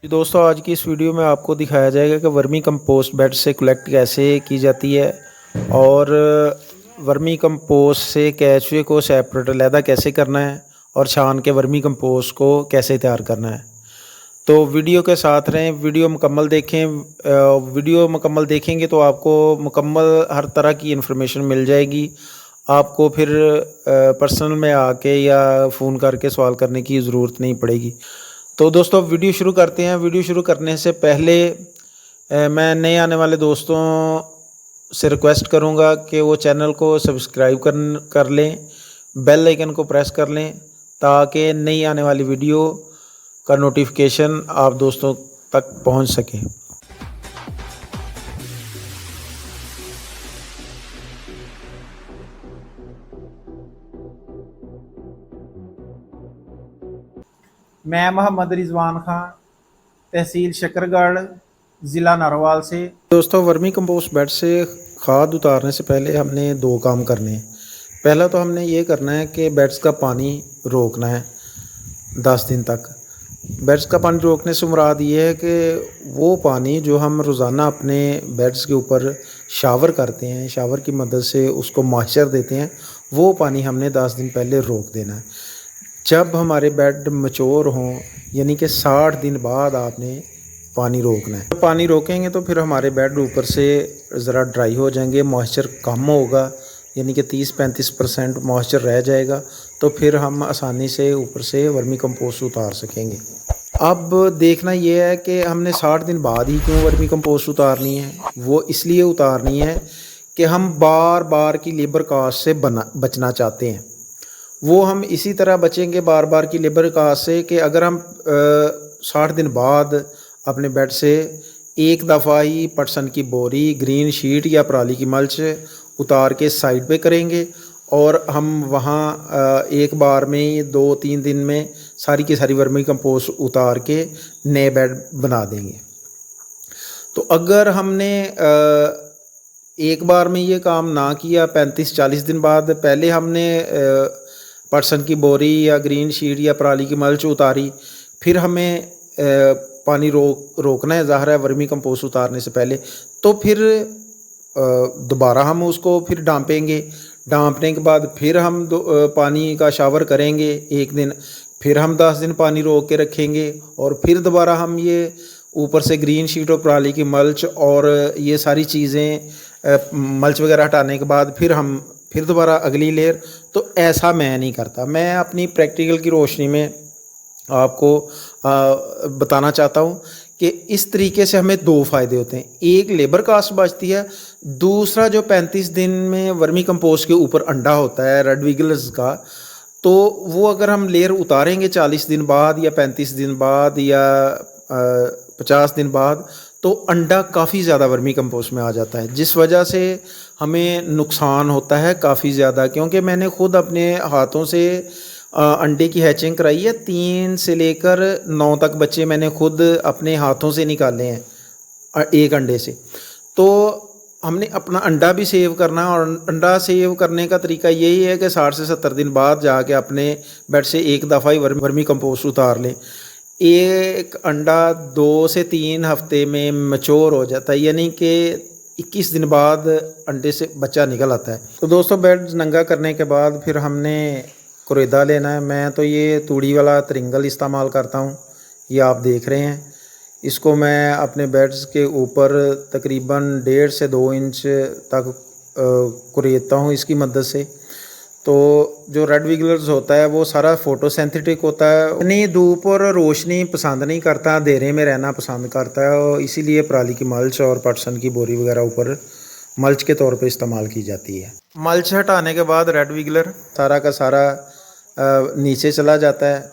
जी दोस्तों, आज की इस वीडियो में आपको दिखाया जाएगा कि वर्मी कंपोस्ट बेड से कलेक्ट कैसे की जाती है और वर्मी कंपोस्ट से केचुए को सेपरेट अलहदा कैसे करना है और छान के वर्मी कंपोस्ट को कैसे तैयार करना है। तो वीडियो के साथ रहें, वीडियो मुकम्मल देखें। वीडियो मुकम्मल देखेंगे तो आपको मुकम्मल हर तरह की इन्फॉर्मेशन मिल जाएगी। आपको फिर पर्सनल में आके या फ़ोन करके सवाल करने की ज़रूरत नहीं पड़ेगी। तो दोस्तों, वीडियो शुरू करते हैं। वीडियो शुरू करने से पहले मैं नए आने वाले दोस्तों से रिक्वेस्ट करूंगा कि वो चैनल को सब्सक्राइब कर लें, बेल आइकन को प्रेस कर लें ताकि नई आने वाली वीडियो का नोटिफिकेशन आप दोस्तों तक पहुंच सके। मैं मोहम्मद रिजवान खान, तहसील शकरगढ़, ज़िला नारोवाल से। दोस्तों, वर्मी कंपोस्ट बेड से खाद उतारने से पहले हमने दो काम करने हैं। पहला तो हमने ये करना है कि बेड्स का पानी रोकना है 10 दिन तक। बेड्स का पानी रोकने से मुराद ये है कि वो पानी जो हम रोज़ाना अपने बेड्स के ऊपर शावर करते हैं, शावर की मदद से उसको मॉइस्चर देते हैं, वो पानी हमने 10 दिन पहले रोक देना है। जब हमारे बेड मैच्योर हों, यानी कि 60 दिन बाद आपने पानी रोकना है। जब पानी रोकेंगे तो फिर हमारे बेड ऊपर से ज़रा ड्राई हो जाएंगे, मॉइस्चर कम होगा, यानी कि 30-35% मॉइस्चर रह जाएगा। तो फिर हम आसानी से ऊपर से वर्मी कंपोस्ट उतार सकेंगे। अब देखना ये है कि हमने 60 दिन बाद ही क्यों वर्मी कंपोस्ट उतारनी है। वो इसलिए उतारनी है कि हम बार बार की लेबर कास्ट से बचना चाहते हैं। वो हम इसी तरह बचेंगे बार बार की लेबर कास्ट से कि अगर हम 60 दिन बाद अपने बेड से एक दफ़ा ही पटसन की बोरी, ग्रीन शीट या पराली की मल्च उतार के साइड पे करेंगे और हम वहाँ एक बार में ही 2-3 दिन में सारी की सारी वर्मी कंपोस्ट उतार के नए बेड बना देंगे। तो अगर हमने एक बार में ये काम ना किया, 35-40 दिन बाद पहले हमने पटसन की बोरी या ग्रीन शीट या पराली की मल्च उतारी, फिर हमें पानी रोकना है ज़ाहिर है वर्मी कंपोस्ट उतारने से पहले, तो फिर दोबारा हम उसको फिर डांपेंगे। डांपने के बाद फिर हम पानी का शावर करेंगे एक दिन, फिर हम 10 दिन पानी रोक के रखेंगे और फिर दोबारा हम ये ऊपर से ग्रीन शीट और पराली की मल्च और ये सारी चीज़ें मल्च वगैरह हटाने के बाद फिर दोबारा अगली लेयर। तो ऐसा मैं नहीं करता। मैं अपनी प्रैक्टिकल की रोशनी में आपको बताना चाहता हूँ कि इस तरीके से हमें दो फ़ायदे होते हैं। एक, लेबर कास्ट बचती है। दूसरा, जो 35 दिन में वर्मी कंपोस्ट के ऊपर अंडा होता है रेड विगलर्स का, तो वो अगर हम लेयर उतारेंगे 40 दिन बाद या 35 दिन बाद या 50 दिन बाद, तो अंडा काफ़ी ज़्यादा वर्मी कंपोस्ट में आ जाता है, जिस वजह से हमें नुकसान होता है काफ़ी ज़्यादा। क्योंकि मैंने खुद अपने हाथों से अंडे की हैचिंग कराई है। 3 से लेकर 9 तक बच्चे मैंने खुद अपने हाथों से निकाले हैं एक अंडे से। तो हमने अपना अंडा भी सेव करना है और अंडा सेव करने का तरीका यही है कि 60 से 70 दिन बाद जाके अपने बेड से एक दफ़ा ही वर्मी कंपोस्ट उतार लें। एक अंडा 2 से 3 हफ्ते में मैच्योर हो जाता है, यानी कि 21 दिन बाद अंडे से बच्चा निकल आता है। तो दोस्तों, बेड नंगा करने के बाद फिर हमने कुरेदा लेना है। मैं तो ये तूड़ी वाला तरिंगल इस्तेमाल करता हूँ, ये आप देख रहे हैं। इसको मैं अपने बेड्स के ऊपर तकरीबन 1.5 से 2 इंच तक कुरेदता हूँ इसकी मदद से। तो जो रेड विगलर्स होता है वो सारा फोटोसिंथेटिक होता है, इतनी धूप और रोशनी पसंद नहीं करता, अंधेरे में रहना पसंद करता है, और इसीलिए पराली की मल्च और पटसन की बोरी वगैरह ऊपर मल्च के तौर पे इस्तेमाल की जाती है। मल्च हटाने के बाद रेड विगलर सारा का सारा नीचे चला जाता है,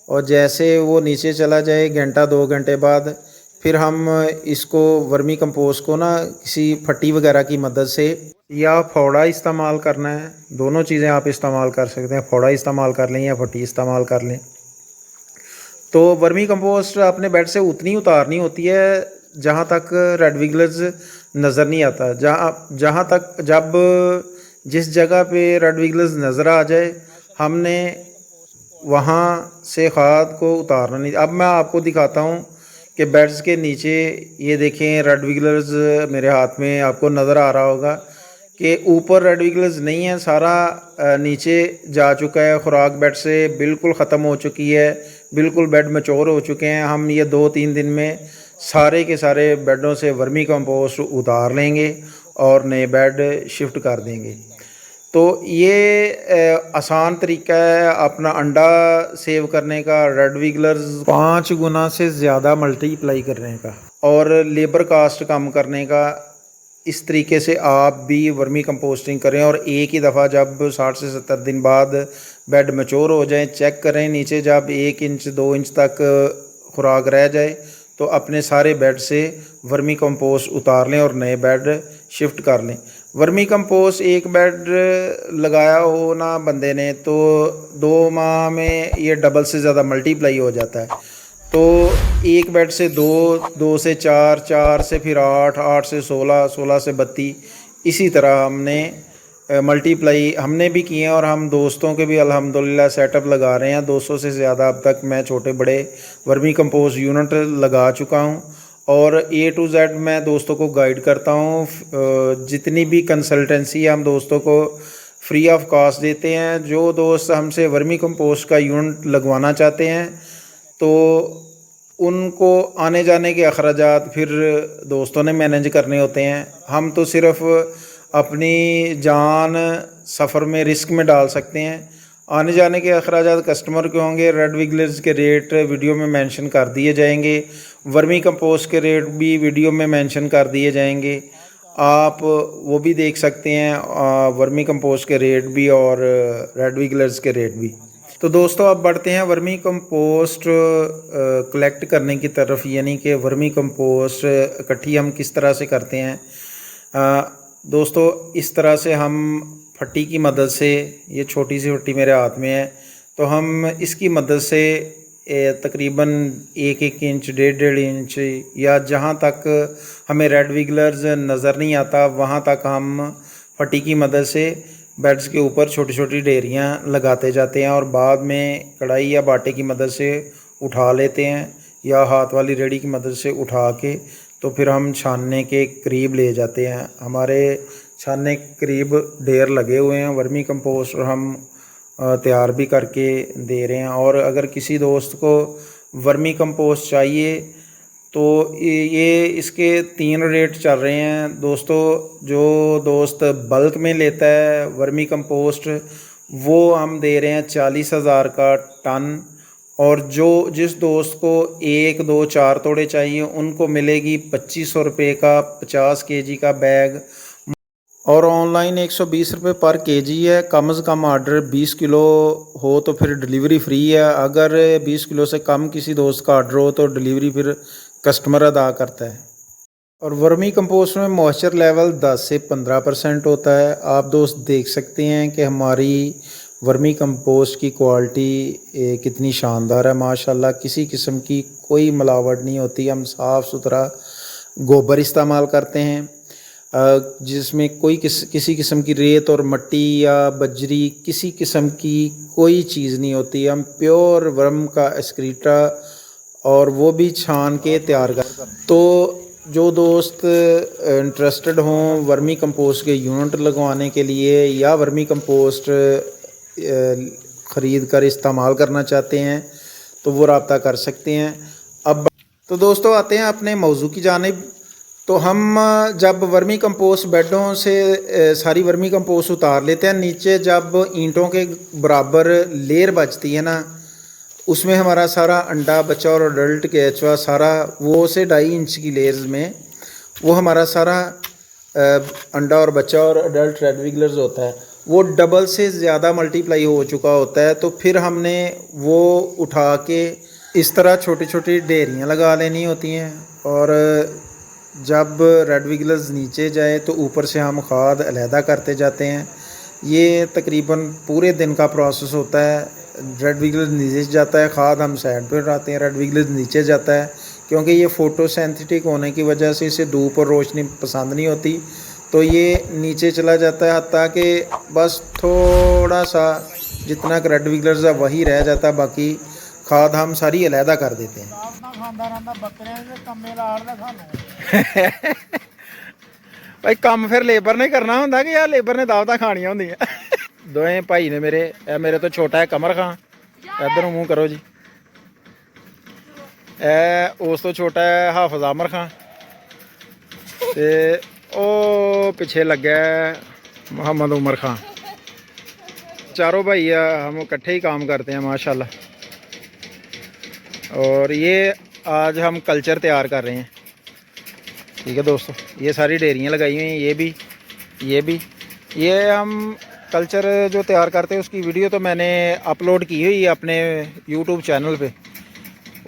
और जैसे वो नीचे चला जाए घंटा 2 घंटे बाद फिर हम इसको वर्मी कंपोस्ट को ना किसी फट्टी वगैरह की मदद से या फावड़ा इस्तेमाल करना है, दोनों चीज़ें आप इस्तेमाल कर सकते हैं। फावड़ा इस्तेमाल कर लें या फट्टी इस्तेमाल कर लें। तो वर्मी कंपोस्ट अपने बेड से उतनी उतारनी होती है जहाँ तक रेड विगलर्स नज़र नहीं आता। जहाँ तक जब जिस जगह पे रेड विगलर्स नज़र आ जाए, हमने वहाँ से खाद को उतारना नहीं। अब मैं आपको दिखाता हूँ कि बेड्स के नीचे ये देखें रेड विगलर्स मेरे हाथ में आपको नज़र आ रहा होगा कि ऊपर रेड विगलर्स नहीं है, सारा नीचे जा चुका है। खुराक बेड से बिल्कुल ख़त्म हो चुकी है, बिल्कुल बेड मैच्योर हो चुके हैं। हम ये 2-3 दिन में सारे के सारे बेडों से वर्मी कंपोस्ट उतार लेंगे और नए बेड शिफ्ट कर देंगे। तो ये आसान तरीका है अपना अंडा सेव करने का, रेड विगलर्स 5 गुना से ज़्यादा मल्टीप्लाई करने का और लेबर कास्ट कम करने का। इस तरीके से आप भी वर्मी कंपोस्टिंग करें और एक ही दफ़ा जब 60 से 70 दिन बाद बेड मैच्योर हो जाए चेक करें। नीचे जब 1 इंच 2 इंच तक खुराक रह जाए तो अपने सारे बेड से वर्मी कंपोस्ट उतार लें और नए बेड शिफ्ट कर लें। वर्मी कंपोस्ट एक बेड लगाया हो ना बंदे ने तो 2 माह में ये डबल से ज़्यादा मल्टीप्लाई हो जाता है। तो एक बेड से 2, 2 से 4, 4 से फिर 8, 8 से 16, 16 से 32, इसी तरह हमने मल्टीप्लाई हमने भी किए हैं और हम दोस्तों के भी अल्हम्दुलिल्लाह सेटअप लगा रहे हैं। 200 से ज़्यादा अब तक मैं छोटे बड़े वर्मी कंपोस्ट यूनिट लगा चुका हूँ और A to Z मैं दोस्तों को गाइड करता हूँ। जितनी भी कंसल्टेंसी हम दोस्तों को फ्री ऑफ कॉस्ट देते हैं। जो दोस्त हमसे वर्मी कंपोस्ट का यूनिट लगवाना चाहते हैं तो उनको आने जाने के अखराजात फिर दोस्तों ने मैनेज करने होते हैं। हम तो सिर्फ़ अपनी जान सफ़र में रिस्क में डाल सकते हैं। आने जाने के अखराजात कस्टमर के होंगे। रेड विगलर्स के रेट वीडियो में मेंशन कर दिए जाएंगे, वर्मी कंपोस्ट के रेट भी वीडियो में मेंशन कर दिए जाएंगे। आप वो भी देख सकते हैं, वर्मी कंपोस्ट के रेट भी और रेड विगलर्स के रेट भी। तो दोस्तों अब बढ़ते हैं वर्मी कंपोस्ट कलेक्ट करने की तरफ, यानी कि वर्मी कंपोस्ट इकट्ठी हम किस तरह से करते हैं। दोस्तों इस तरह से हम फट्टी की मदद से, ये छोटी सी फट्टी मेरे हाथ में है, तो हम इसकी मदद से तकरीबन 1-1 इंच 1.5 इंच या जहाँ तक हमें रेड विगलर्स नज़र नहीं आता वहाँ तक हम फट्टी की मदद से बेड्स के ऊपर छोटी छोटी ढेरियाँ लगाते जाते हैं और बाद में कढ़ाई या बाटे की मदद से उठा लेते हैं या हाथ वाली रेडी की मदद से उठा के तो फिर हम छानने के करीब ले जाते हैं। हमारे छानने के करीब ढेर लगे हुए हैं वर्मी कंपोस्ट और हम तैयार भी करके दे रहे हैं। और अगर किसी दोस्त को वर्मी कंपोस्ट चाहिए तो ये इसके 3 रेट चल रहे हैं दोस्तों। जो दोस्त बल्क में लेता है वर्मी कंपोस्ट वो हम दे रहे हैं 40,000 का टन, और जिस दोस्त को 1, 2, 4 तोड़े चाहिए उनको मिलेगी 2500 रुपये का 50 केजी का बैग, और ऑनलाइन 120 रुपये पर केजी है। कम से कम ऑर्डर 20 किलो हो तो फिर डिलीवरी फ्री है। अगर 20 किलो से कम किसी दोस्त का ऑर्डर हो तो डिलीवरी फिर कस्टमर अदा करता है। और वर्मी कंपोस्ट में मॉइस्चर लेवल 10 से 15% होता है। आप दोस्त देख सकते हैं कि हमारी वर्मी कंपोस्ट की क्वालिटी कितनी शानदार है माशाल्लाह। किसी किस्म की कोई मिलावट नहीं होती। हम साफ़ सुथरा गोबर इस्तेमाल करते हैं जिसमें कोई किसी किस्म की रेत और मट्टी या बजरी किसी किस्म की कोई चीज़ नहीं होती। हम प्योर वर्म का एक्सक्रीटा और वो भी छान के तैयार कर। तो जो दोस्त इंटरेस्टेड हों वर्मी कंपोस्ट के यूनिट लगवाने के लिए या वर्मी कंपोस्ट ख़रीद कर इस्तेमाल करना चाहते हैं तो वो रब्ता कर सकते हैं। अब तो दोस्तों आते हैं अपने मौजू की जानिब। तो हम जब वर्मी कंपोस्ट बेडों से सारी वर्मी कंपोस्ट उतार लेते हैं, नीचे जब ईंटों के बराबर लेयर बचती है ना, उसमें हमारा सारा अंडा बच्चा और अडल्ट केचुआ सारा वो से 2.5 इंच की लेयर्स में वो हमारा सारा अंडा और बच्चा और अडल्ट रेड विगलर्स होता है, वो डबल से ज़्यादा मल्टीप्लाई हो चुका होता है। तो फिर हमने वो उठा के इस तरह छोटी छोटी ढेरियाँ लगा लेनी होती हैं, और जब रेड विगलर्स नीचे जाए तो ऊपर से हम खाद अलहदा करते जाते हैं। ये तकरीबन पूरे दिन का प्रोसेस होता है। रेड विगलर्स नीचे जाता है, खाद हम साइड पर उठाते हैं, रेड विगलर्स नीचे जाता है। क्योंकि ये फोटोसिंथेटिक होने की वजह से इसे धूप और रोशनी पसंद नहीं होती तो ये नीचे चला जाता है, हत्ता कि बस थोड़ा सा जितना रेड विगलर्स है वही रह जाता है, बाकी खाद हम सारी अलहदा कर देते हैं। ਆਂਦਾ ਰਹਿੰਦਾ ਬੱਕਰਿਆਂ ਦੇ ਕੰਮੇ ਲਾੜਦਾ ਸਾਨੂੰ। ਭਾਈ ਕੰਮ ਫਿਰ ਲੇਬਰ ਨੇ ਕਰਨਾ ਹੁੰਦਾ ਕਿ ਯਾਰ ਲੇਬਰ ਨੇ ਦਾਵਤਾਂ ਖਾਣੀਆਂ ਹੁੰਦੀਆਂ। ਦੋਵੇਂ ਭਾਈ ਨੇ ਮੇਰੇ, ਇਹ ਮੇਰੇ ਤੋਂ ਛੋਟਾ ਹੈ ਕਮਰ ਖਾਂ, ਇੱਧਰ ਨੂੰ ਮੂੰਹ ਕਰੋ ਜੀ। ਇਹ ਉਸ ਤੋਂ ਛੋਟਾ ਹੈ ਹਾਫਿਜ਼ ਆਮਰ ਖਾਂ, ਤੇ ਉਹ पीछे लगा है मोहम्मद उमर खां। चारों भाई हम इकट्ठे ही काम करते हैं माशाल्लाह। और ये आज हम कल्चर तैयार कर रहे हैं, ठीक है दोस्तों। ये सारी डेयरियाँ लगाई हुई हैं, ये भी ये हम कल्चर जो तैयार करते हैं उसकी वीडियो तो मैंने अपलोड की हुई है अपने यूट्यूब चैनल पे,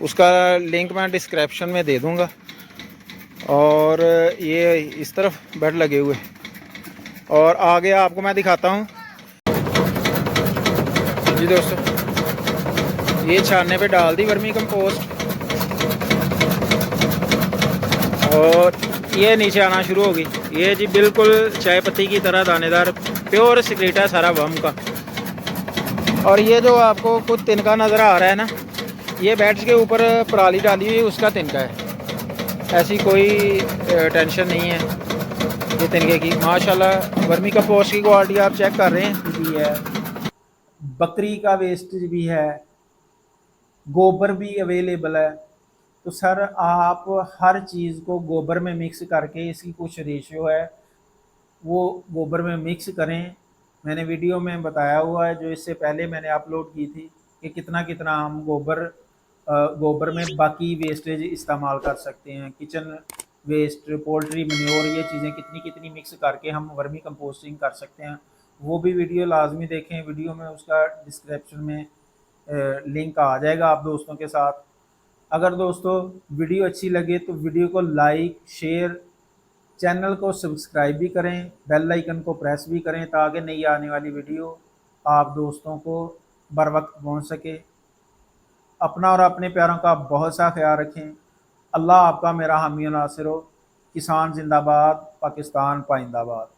उसका लिंक मैं डिस्क्रिप्शन में दे दूँगा। और ये इस तरफ बेड लगे हुए, और आगे आपको मैं दिखाता हूँ जी दोस्तों। ये छानने पे डाल दी वर्मी कंपोस्ट, और ये नीचे आना शुरू हो गई। ये जी बिल्कुल चाय पत्ती की तरह दानेदार प्योर सीक्रेट है सारा वर्म का। और ये जो आपको कुछ तिनका नज़र आ रहा है ना, ये बेड्स के ऊपर पराली डाली हुई उसका तिनका है, ऐसी कोई टेंशन नहीं है ये तिनके की। माशाल्लाह वर्मी कंपोस्ट की क्वालिटी आप चेक कर रहे हैं भी है, बकरी का वेस्टेज भी है, गोबर भी अवेलेबल है। तो सर आप हर चीज़ को गोबर में मिक्स करके, इसकी कुछ रेशियो है वो गोबर में मिक्स करें। मैंने वीडियो में बताया हुआ है जो इससे पहले मैंने अपलोड की थी कि कितना कितना हम गोबर में बाकी वेस्टेज इस्तेमाल कर सकते हैं, किचन वेस्ट, पोल्ट्री मन्योर, ये चीज़ें कितनी कितनी मिक्स करके हम वर्मी कंपोस्टिंग कर सकते हैं। वो भी वीडियो लाजमी देखें, वीडियो में उसका डिस्क्रिप्शन में लिंक आ जाएगा आप दोस्तों के साथ। अगर दोस्तों वीडियो अच्छी लगे तो वीडियो को लाइक शेयर, चैनल को सब्सक्राइब भी करें, बेल आइकन को प्रेस भी करें ताकि नई आने वाली वीडियो आप दोस्तों को बर वक्त पहुँच सके। अपना और अपने प्यारों का बहुत सा ख्याल रखें। अल्लाह आपका मेरा हामी नासिर हो। किसान जिंदाबाद, पाकिस्तान पाइंदाबाद।